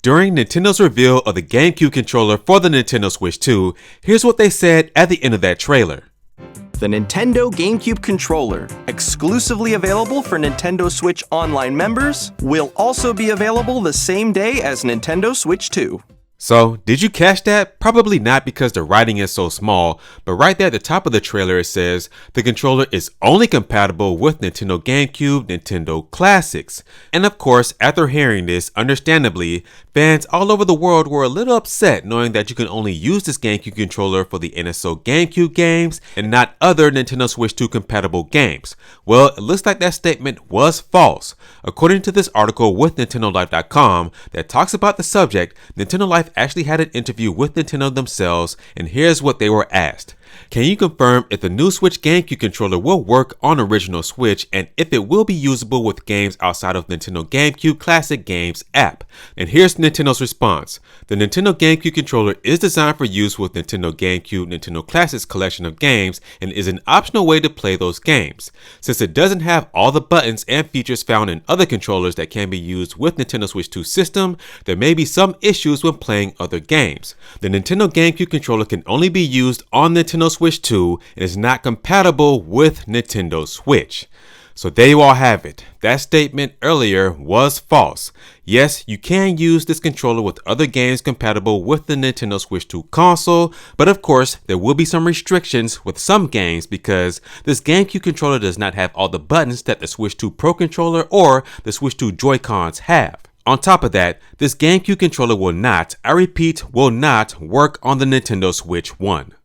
During Nintendo's reveal of the GameCube controller for the Nintendo Switch 2, here's what they said at the end of that trailer. The Nintendo GameCube controller, exclusively available for Nintendo Switch Online members, will also be available the same day as Nintendo Switch 2. So, did you catch that? Probably not because the writing is so small, but right there at the top of the trailer it says, the controller is only compatible with Nintendo GameCube, Nintendo Classics. And of course, after hearing this, understandably, fans all over the world were a little upset knowing that you can only use this GameCube controller for the NSO GameCube games and not other Nintendo Switch 2 compatible games. Well, it looks like that statement was false. According to this article with NintendoLife.com that talks about the subject, Nintendo Life actually had an interview with Nintendo themselves, and here's what they were asked. Can you confirm if the new Switch GameCube controller will work on original Switch and if it will be usable with games outside of Nintendo GameCube Classic Games app? And here's Nintendo's response. The Nintendo GameCube controller is designed for use with Nintendo GameCube Nintendo Classics collection of games and is an optional way to play those games. Since it doesn't have all the buttons and features found in other controllers that can be used with Nintendo Switch 2 system, there may be some issues when playing other games. The Nintendo GameCube controller can only be used on Nintendo Switch 2 and is not compatible with Nintendo Switch. So there you all have it. That statement earlier was false. Yes, you can use this controller with other games compatible with the Nintendo Switch 2 console, but of course there will be some restrictions with some games because this GameCube controller does not have all the buttons that the Switch 2 Pro controller or the Switch 2 Joy-Cons have. On top of that, this GameCube controller will not, I repeat, will not work on the Nintendo Switch 1.